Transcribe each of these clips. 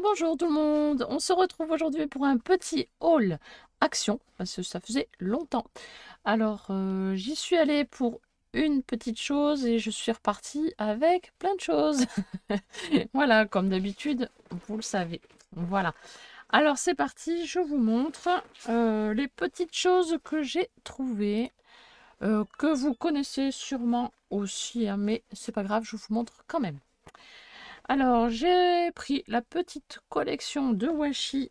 Bonjour, bonjour tout le monde. On se retrouve aujourd'hui pour un petit haul action parce que ça faisait longtemps. Alors, j'y suis allée pour une petite chose et je suis repartie avec plein de choses. Voilà, comme d'habitude, vous le savez. Voilà. Alors, c'est parti, je vous montre les petites choses que j'ai trouvées, que vous connaissez sûrement aussi, hein, mais c'est pas grave, je vous montre quand même. Alors, j'ai pris la petite collection de washi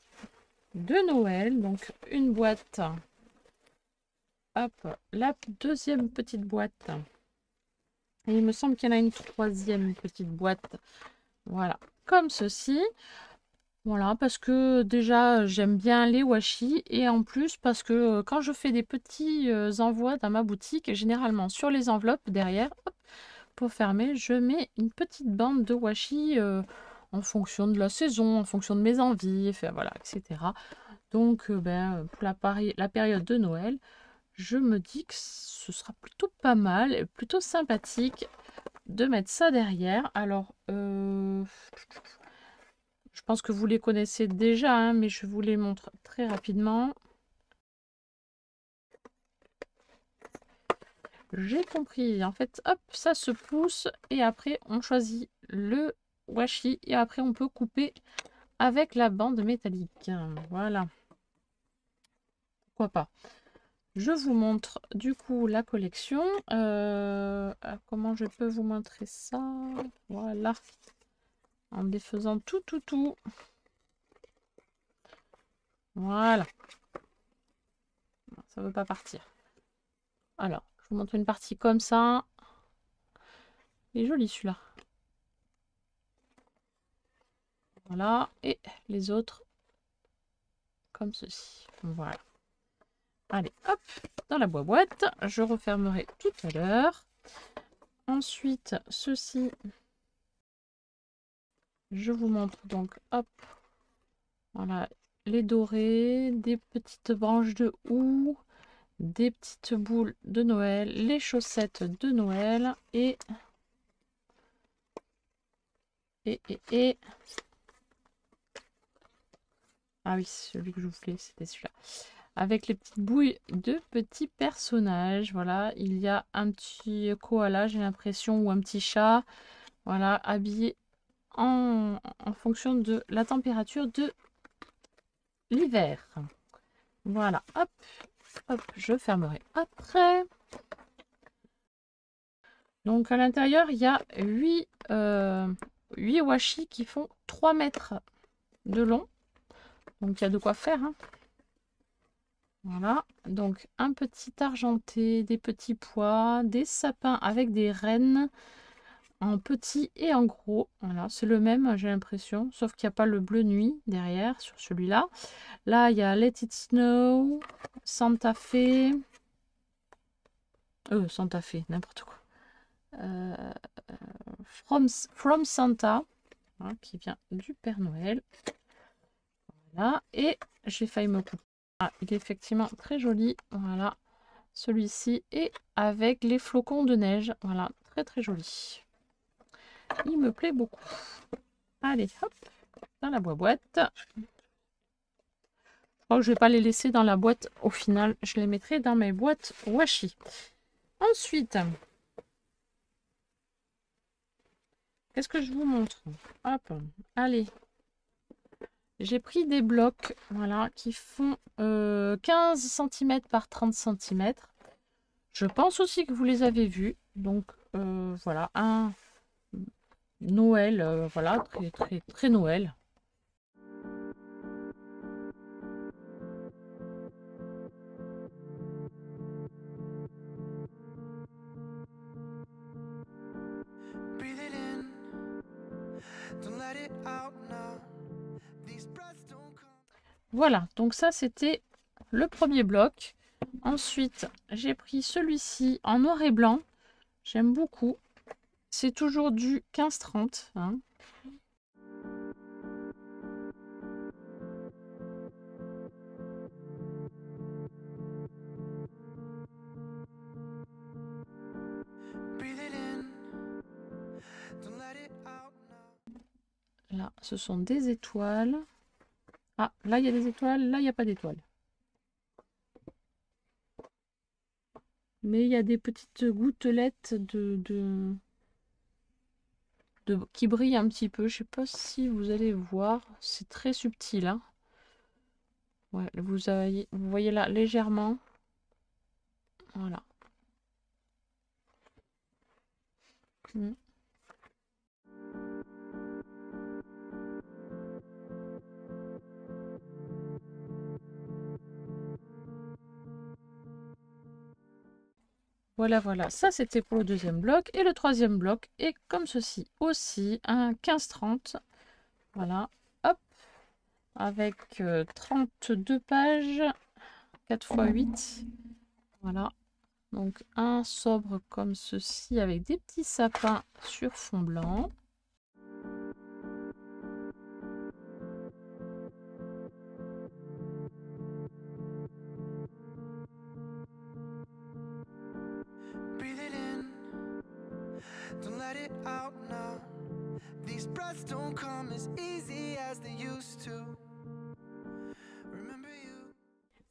de Noël. Donc, une boîte. Hop, la deuxième petite boîte. Et il me semble qu'il y en a une troisième petite boîte. Voilà, comme ceci. Voilà, parce que déjà, j'aime bien les washi. Et en plus, parce que quand je fais des petits envois dans ma boutique, généralement sur les enveloppes derrière, hop, pour fermer, je mets une petite bande de washi en fonction de la saison, en fonction de mes envies, enfin, voilà, etc. Donc, pour la période de Noël, je me dis que ce sera plutôt pas mal, plutôt sympathique de mettre ça derrière. Alors, je pense que vous les connaissez déjà, hein, mais je vous les montre très rapidement. J'ai compris. En fait, hop, ça se pousse et après, on choisit le washi et après, on peut couper avec la bande métallique. Voilà. Pourquoi pas. Je vous montre du coup la collection. Comment je peux vous montrer ça? Voilà. En défaisant tout. Voilà. Ça ne veut pas partir. Alors, je vous montre une partie comme ça. Il est joli celui-là. Voilà. Et les autres comme ceci. Voilà. Allez, hop, dans la boîte. Je refermerai tout à l'heure. Ensuite, ceci. Je vous montre donc, hop, voilà, les dorés, des petites branches de houx, des petites boules de Noël, les chaussettes de Noël et ah oui, celui que je voulais, c'était celui-là. Avec les petites bouilles de petits personnages. Voilà, il y a un petit koala, j'ai l'impression, ou un petit chat. Voilà, habillé en fonction de la température de l'hiver. Voilà, hop, hop, je fermerai après. Donc à l'intérieur, il y a 8 washi qui font 3 mètres de long. Donc il y a de quoi faire, hein. Voilà, donc un petit argenté, des petits pois, des sapins avec des rennes en petit et en gros. Voilà, c'est le même, j'ai l'impression, sauf qu'il n'y a pas le bleu nuit derrière sur celui-là. Là, il y a Let It Snow, Santa Fe. Santa Fe, n'importe quoi. From Santa, hein, qui vient du Père Noël. Voilà, et j'ai failli me couper. Ah, il est effectivement très joli. Voilà, celui-ci et avec les flocons de neige. Voilà, très joli. Il me plaît beaucoup. Allez, hop, dans la boîte. Je crois que je vais pas les laisser dans la boîte. Au final, je les mettrai dans mes boîtes washi. Ensuite, qu'est-ce que je vous montre? Hop, allez. J'ai pris des blocs, voilà, qui font 15 cm par 30 cm. Je pense aussi que vous les avez vus. Donc, voilà, un Noël, voilà, très Noël. Voilà, donc ça c'était le premier bloc. Ensuite, j'ai pris celui-ci en noir et blanc. J'aime beaucoup. C'est toujours du 15-30. Hein. Voilà, ce sont des étoiles. Ah, là, il y a des étoiles. Là, il n'y a pas d'étoiles. Mais il y a des petites gouttelettes qui brillent un petit peu. Je ne sais pas si vous allez voir. C'est très subtil. Hein. Ouais, vous voyez là légèrement. Voilà. Mm. Voilà, voilà. Ça, c'était pour le deuxième bloc. Et le troisième bloc est comme ceci. Aussi, un 15-30. Voilà. Hop. Avec 32 pages. 4 x 8. Voilà. Donc, un sobre comme ceci avec des petits sapins sur fond blanc.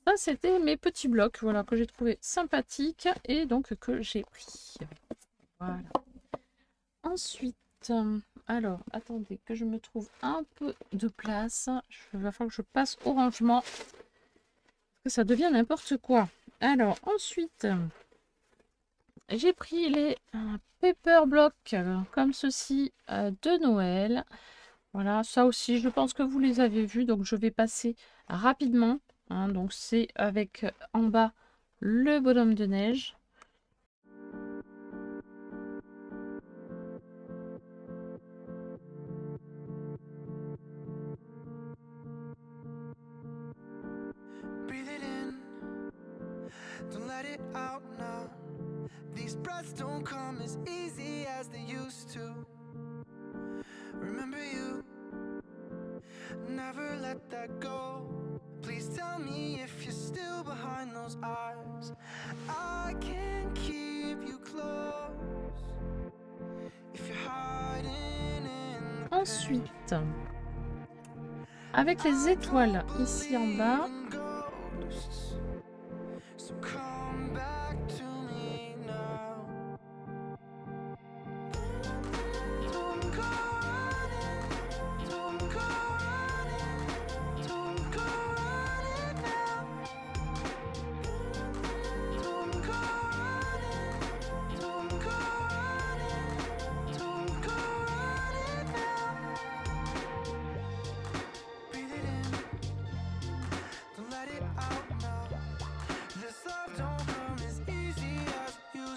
Ça, c'était mes petits blocs, voilà, que j'ai trouvé sympathiques et donc que j'ai pris. Voilà. Ensuite, alors, attendez que je me trouve un peu de place. Il va falloir que je passe au rangement. Parce que ça devient n'importe quoi. Alors, ensuite, j'ai pris les paper blocks comme ceci de Noël. Voilà, ça aussi, je pense que vous les avez vus. Donc, je vais passer rapidement. Hein, donc, c'est avec en bas le bonhomme de neige. Ensuite, avec les étoiles ici en bas,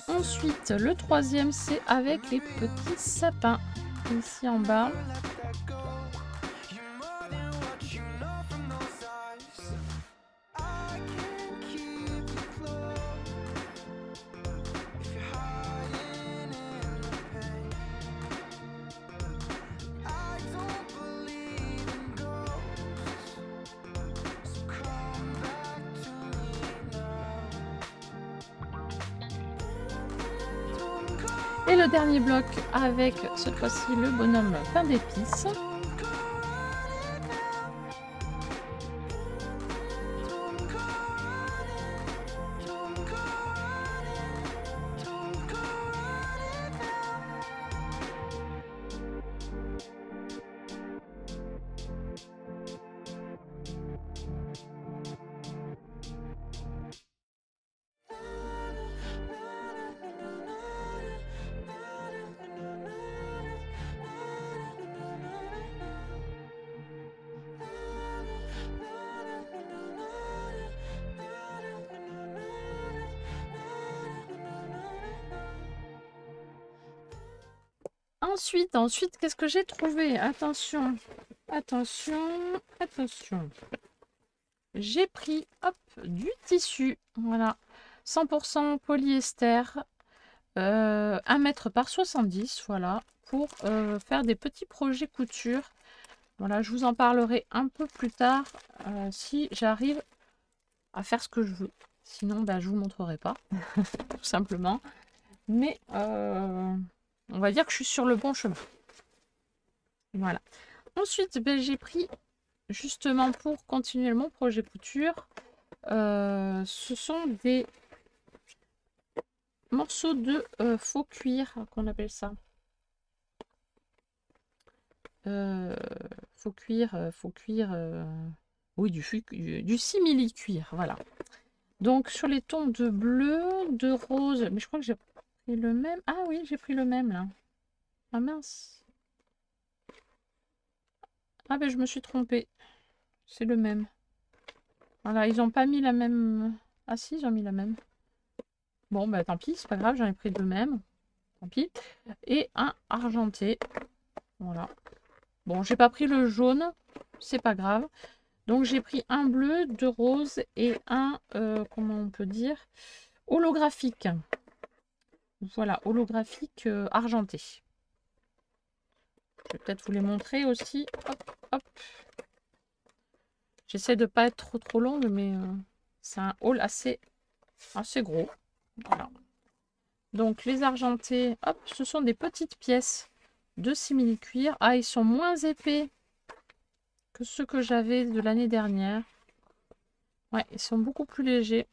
ensuite le troisième c'est avec les petits sapins ici en bas. Et le dernier bloc avec cette fois-ci le bonhomme pain d'épices. Ensuite, qu'est-ce que j'ai trouvé? Attention, attention, attention. J'ai pris, hop, du tissu, voilà, 100% polyester, 1 mètre par 70, voilà, pour faire des petits projets couture. Voilà, je vous en parlerai un peu plus tard si j'arrive à faire ce que je veux. Sinon, bah, je vous montrerai pas, tout simplement. Mais on va dire que je suis sur le bon chemin. Voilà. Ensuite, ben, j'ai pris, justement pour continuer mon projet couture, ce sont des morceaux de faux cuir, qu'on appelle ça. Faux cuir, oui, du simili-cuir, voilà. Donc, sur les tons de bleu, de rose, mais je crois que j'ai pris le même. Ah oui, j'ai pris le même, là. Ah mince. Ah ben, je me suis trompée. C'est le même. Voilà, ils n'ont pas mis la même... Ah si, ils ont mis la même. Bon, bah tant pis, c'est pas grave, j'en ai pris deux mêmes. Tant pis. Et un argenté. Voilà. Bon, j'ai pas pris le jaune, c'est pas grave. Donc j'ai pris un bleu, deux roses et un, comment on peut dire, holographique. Voilà, holographique argenté. Je vais peut-être vous les montrer aussi. Hop, hop. J'essaie de pas être trop longue, mais c'est un haul assez gros. Voilà. Donc les argentés, hop, ce sont des petites pièces de simili-cuir. Ah, ils sont moins épais que ceux que j'avais de l'année dernière. Ouais, ils sont beaucoup plus légers.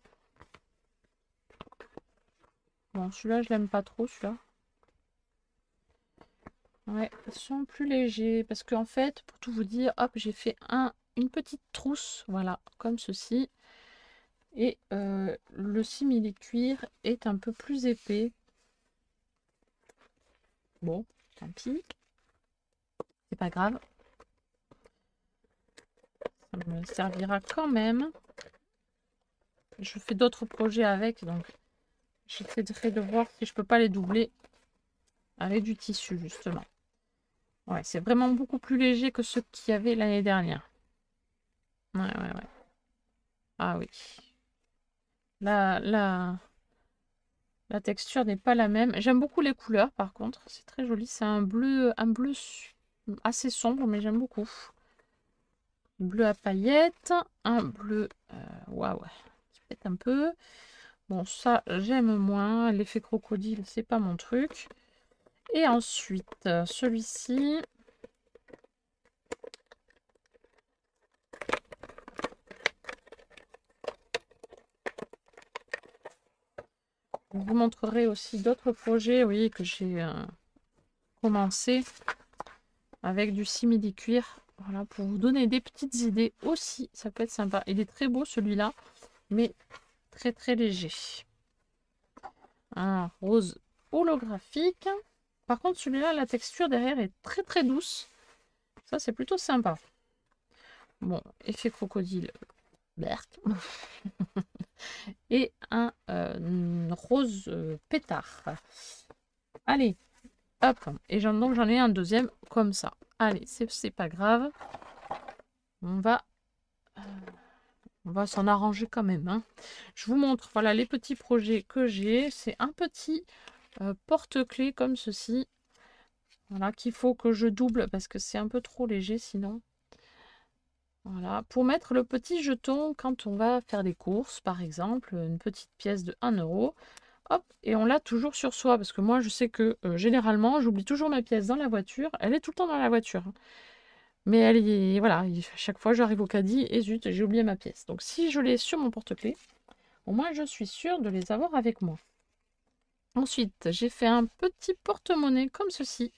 Bon, celui-là, je l'aime pas trop, celui-là. Ouais, ils sont plus légers. Parce qu'en fait, pour tout vous dire, hop, j'ai fait une petite trousse. Voilà, comme ceci. Et le simili-cuir est un peu plus épais. Bon, tant pis. C'est pas grave. Ça me servira quand même. Je fais d'autres projets avec, donc j'essaierai de voir si je peux pas les doubler avec du tissu, justement. Ouais, c'est vraiment beaucoup plus léger que ceux qu'il y avait l'année dernière. Ouais, ouais, ouais. Ah oui. La texture n'est pas la même. J'aime beaucoup les couleurs, par contre. C'est très joli. C'est un bleu assez sombre, mais j'aime beaucoup. Bleu à paillettes. Un bleu... waouh, qui pète un peu. Bon, ça, j'aime moins. L'effet crocodile, c'est pas mon truc. Et ensuite, celui-ci. Je vous montrerai aussi d'autres projets, oui, que j'ai commencé avec du simili-cuir. Voilà, pour vous donner des petites idées aussi. Ça peut être sympa. Il est très beau celui-là, mais très très léger. Un rose holographique. Par contre, celui-là, la texture derrière est très très douce. Ça, c'est plutôt sympa. Bon, effet crocodile. Berk. Et un rose pétard. Allez, hop. Et donc j'en ai un deuxième comme ça. Allez, c'est pas grave. On va s'en arranger quand même. Hein. Je vous montre, voilà, les petits projets que j'ai. C'est un petit porte-clés comme ceci. Voilà, qu'il faut que je double parce que c'est un peu trop léger sinon. Voilà, pour mettre le petit jeton quand on va faire des courses, par exemple, une petite pièce de 1 €. Hop, et on l'a toujours sur soi, parce que moi, je sais que généralement, j'oublie toujours ma pièce dans la voiture. Elle est tout le temps dans la voiture. Hein. Mais elle est, voilà, à chaque fois, j'arrive au caddie et zut, j'ai oublié ma pièce. Donc, si je l'ai sur mon porte-clés, au moins, je suis sûre de les avoir avec moi. Ensuite, j'ai fait un petit porte-monnaie comme ceci.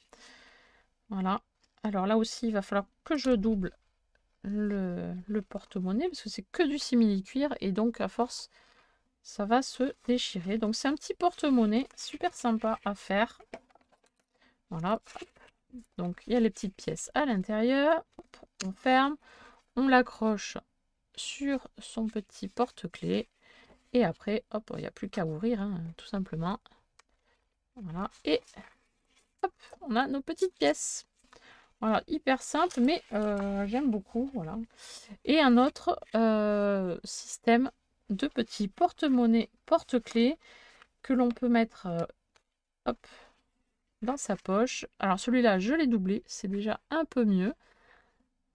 Voilà. Alors là aussi, il va falloir que je double le porte-monnaie parce que c'est que du simili-cuir et donc à force ça va se déchirer. Donc c'est un petit porte-monnaie super sympa à faire. Voilà. Donc il y a les petites pièces à l'intérieur. On ferme, on l'accroche sur son petit porte-clés et après hop, il n'y a plus qu'à ouvrir hein, tout simplement. Voilà. Et hop, on a nos petites pièces. Voilà, hyper simple, mais j'aime beaucoup. Voilà. Et un autre système de petits porte-monnaie, porte-clés que l'on peut mettre hop, dans sa poche. Alors celui-là, je l'ai doublé, c'est déjà un peu mieux.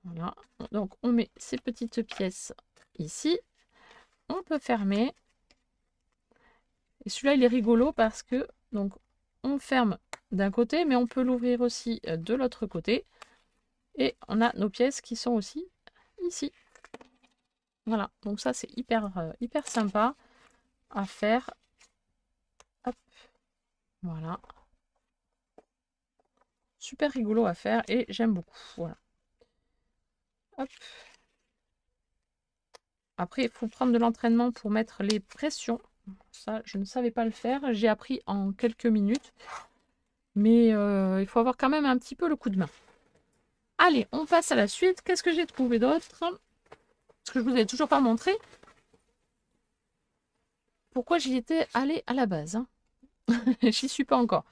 Voilà. Donc on met ces petites pièces ici. On peut fermer. Et celui-là, il est rigolo parce que donc on ferme d'un côté, mais on peut l'ouvrir aussi de l'autre côté. Et on a nos pièces qui sont aussi ici. Voilà, donc ça c'est hyper sympa à faire. Hop. Voilà. Super rigolo à faire et j'aime beaucoup. Voilà. Hop. Après, il faut prendre de l'entraînement pour mettre les pressions. Ça, je ne savais pas le faire. J'ai appris en quelques minutes. Mais il faut avoir quand même un petit peu le coup de main. Allez, on passe à la suite. Qu'est-ce que j'ai trouvé d'autre? Parce que je ne vous ai toujours pas montré pourquoi j'y étais allée à la base. Hein. J'y suis pas encore.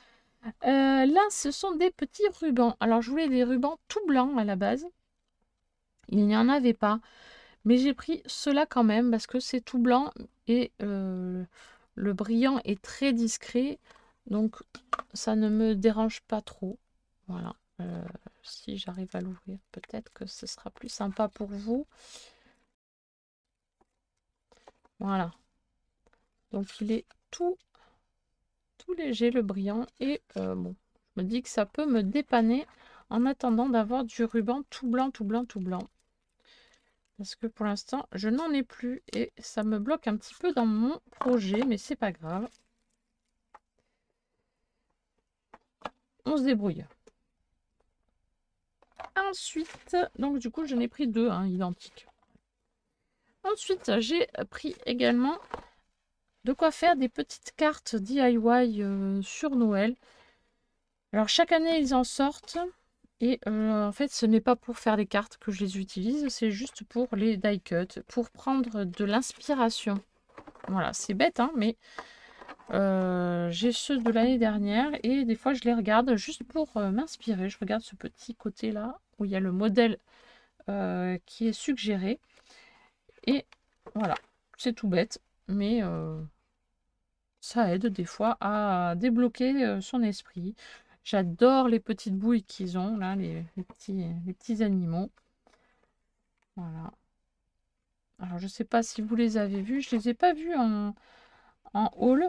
Là, ce sont des petits rubans. Alors, je voulais des rubans tout blancs à la base. Il n'y en avait pas. Mais j'ai pris cela quand même parce que c'est tout blanc et le brillant est très discret. Donc, ça ne me dérange pas trop. Voilà. Si j'arrive à l'ouvrir, peut-être que ce sera plus sympa pour vous. Voilà. Donc, il est tout léger, le brillant. Et bon, je me dis que ça peut me dépanner en attendant d'avoir du ruban tout blanc, tout blanc, tout blanc. Parce que pour l'instant, je n'en ai plus et ça me bloque un petit peu dans mon projet, mais c'est pas grave. On se débrouille. Ensuite, donc du coup, j'en ai pris deux, hein, identiques. Ensuite, j'ai pris également de quoi faire des petites cartes DIY sur Noël. Alors, chaque année, ils en sortent. Et en fait, ce n'est pas pour faire des cartes que je les utilise, c'est juste pour les die cut, pour prendre de l'inspiration. Voilà, c'est bête, hein, mais j'ai ceux de l'année dernière et des fois je les regarde juste pour m'inspirer. Je regarde ce petit côté là où il y a le modèle qui est suggéré. Et voilà, c'est tout bête, mais ça aide des fois à débloquer son esprit. J'adore les petites bouilles qu'ils ont, là, les petits animaux. Voilà. Alors, je ne sais pas si vous les avez vus. Je ne les ai pas vus en haul.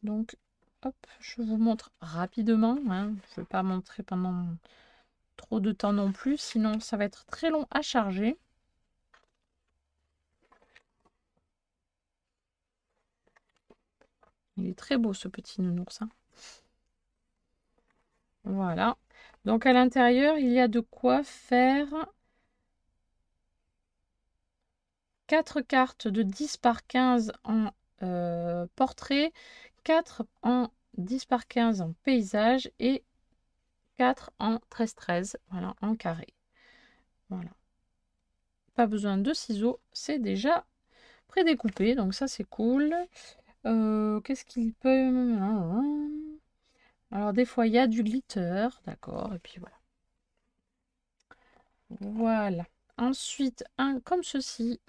Donc, hop, je vous montre rapidement. Hein. Je ne vais pas montrer pendant trop de temps non plus. Sinon, ça va être très long à charger. Il est très beau, ce petit nounours. Hein. Voilà. Donc, à l'intérieur, il y a de quoi faire 4 cartes de 10 par 15 en portrait, 4 en 10 par 15 en paysage et 4 en 13-13, voilà, en carré. Voilà. Pas besoin de ciseaux, c'est déjà prédécoupé, donc ça c'est cool. Qu'est-ce qu'il peut... Alors des fois il y a du glitter, d'accord, et puis voilà. Voilà. Ensuite, un comme ceci.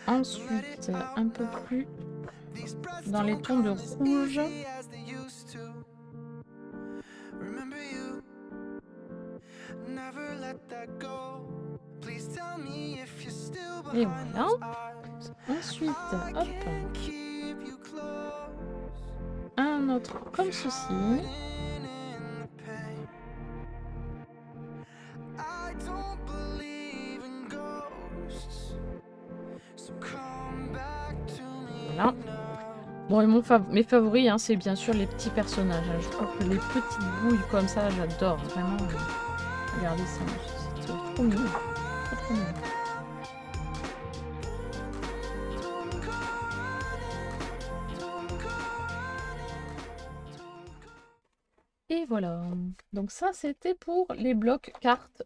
Ensuite, un peu plus dans les tons de rouge. Et voilà. Ensuite, hop. Un autre comme ceci. Voilà. Bon, et mes favoris, hein, c'est bien sûr les petits personnages. Hein. Je trouve que les petites bouilles comme ça, j'adore. Vraiment. Regardez ça. C'est trop mignon. Trop mignon. Et voilà. Donc ça, c'était pour les blocs cartes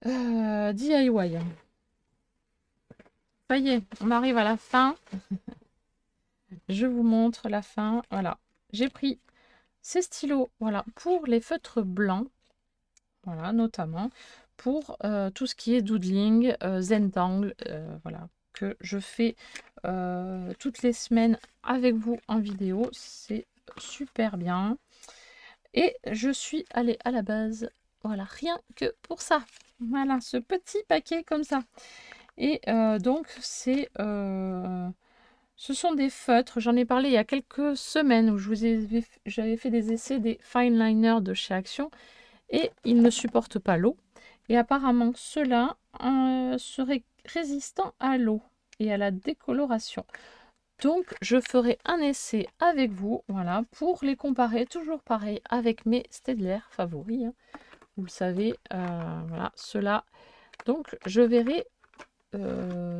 DIY. Ça y est, on arrive à la fin. Je vous montre la fin. Voilà. J'ai pris ces stylos, voilà, pour les feutres blancs. Voilà, notamment pour tout ce qui est doodling, Zentangle, voilà, que je fais toutes les semaines avec vous en vidéo. C'est super bien. Et je suis allée à la base, voilà, rien que pour ça. Voilà, ce petit paquet comme ça. Et donc, ce sont des feutres. J'en ai parlé il y a quelques semaines où j'avais fait des essais des fine liners de chez Action. Et ils ne supportent pas l'eau. Et apparemment, ceux-là seraient résistants à l'eau et à la décoloration. Donc, je ferai un essai avec vous, voilà, pour les comparer, toujours pareil, avec mes Staedtler favoris. Hein. Vous le savez, voilà, ceux-là. Donc, je verrai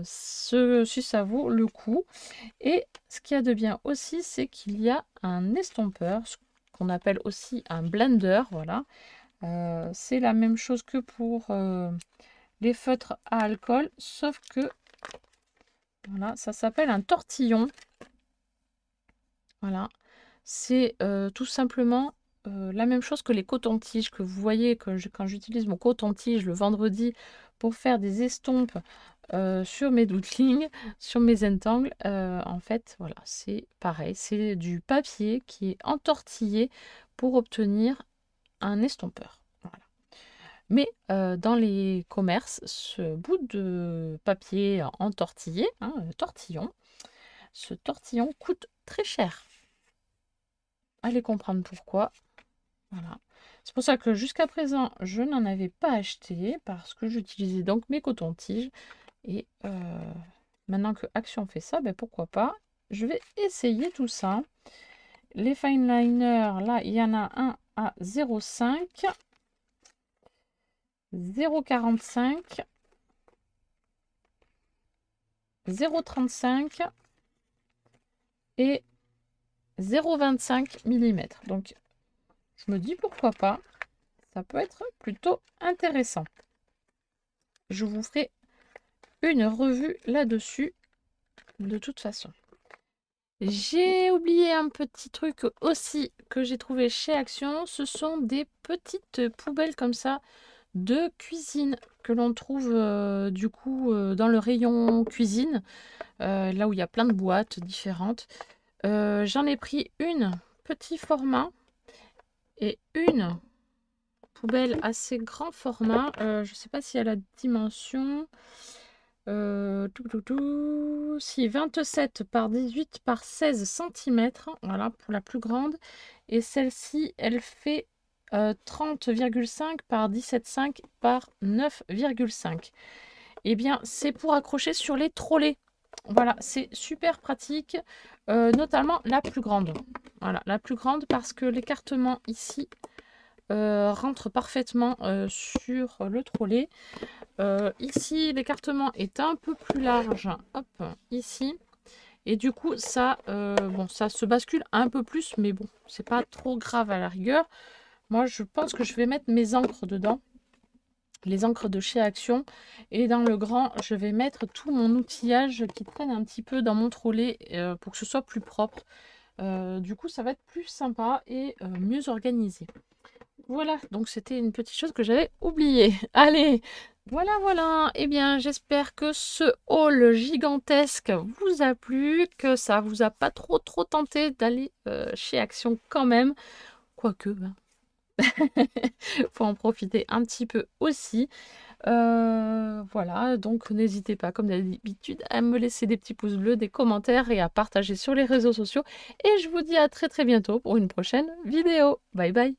si ça vaut le coup. Et ce qu'il y a de bien aussi, c'est qu'il y a un estompeur, ce qu'on appelle aussi un blender, voilà. C'est la même chose que pour les feutres à alcool, sauf que voilà, ça s'appelle un tortillon. Voilà, c'est tout simplement la même chose que les cotons-tiges que vous voyez quand j'utilise mon coton-tige le vendredi pour faire des estompes sur mes doutelings, sur mes Zentangle. En fait, voilà, c'est pareil, c'est du papier qui est entortillé pour obtenir un estompeur. Voilà. Mais dans les commerces, ce bout de papier entortillé, hein, tortillon, ce tortillon coûte très cher. Allez comprendre pourquoi. Voilà. C'est pour ça que jusqu'à présent, je n'en avais pas acheté parce que j'utilisais donc mes cotons-tiges. Et maintenant que Action fait ça, ben pourquoi pas. Je vais essayer tout ça. Les fine liners, là, il y en a un à 0,5, 0,45, 0,35 et 0,25 mm. Donc, je me dis pourquoi pas. Ça peut être plutôt intéressant. Je vous ferai une revue là-dessus de toute façon. J'ai oublié un petit truc aussi que j'ai trouvé chez Action. Ce sont des petites poubelles comme ça de cuisine que l'on trouve du coup dans le rayon cuisine. Là où il y a plein de boîtes différentes. J'en ai pris une petit format et une poubelle assez grand format. Je ne sais pas si elle a la dimension. Si 27 par 18 par 16 cm. Voilà pour la plus grande. Et celle-ci, elle fait 30,5 par 17,5 par 9,5. Eh bien, c'est pour accrocher sur les trolleys. Voilà, c'est super pratique, notamment la plus grande. Voilà, la plus grande parce que l'écartement ici rentre parfaitement sur le trolley. Ici, l'écartement est un peu plus large, hop, ici. Et du coup, ça, bon, ça se bascule un peu plus, mais bon, c'est pas trop grave à la rigueur. Moi, je pense que je vais mettre mes encres dedans. Les encres de chez Action, et dans le grand je vais mettre tout mon outillage qui traîne un petit peu dans mon trolley pour que ce soit plus propre. Du coup ça va être plus sympa et mieux organisé. Voilà, donc c'était une petite chose que j'avais oubliée. Allez, voilà, et bien j'espère que ce haul gigantesque vous a plu, que ça vous a pas trop tenté d'aller chez Action quand même, quoique ben, faut en profiter un petit peu aussi. Voilà, donc n'hésitez pas, comme d'habitude, à me laisser des petits pouces bleus, des commentaires et à partager sur les réseaux sociaux. Et je vous dis à très bientôt pour une prochaine vidéo. Bye bye!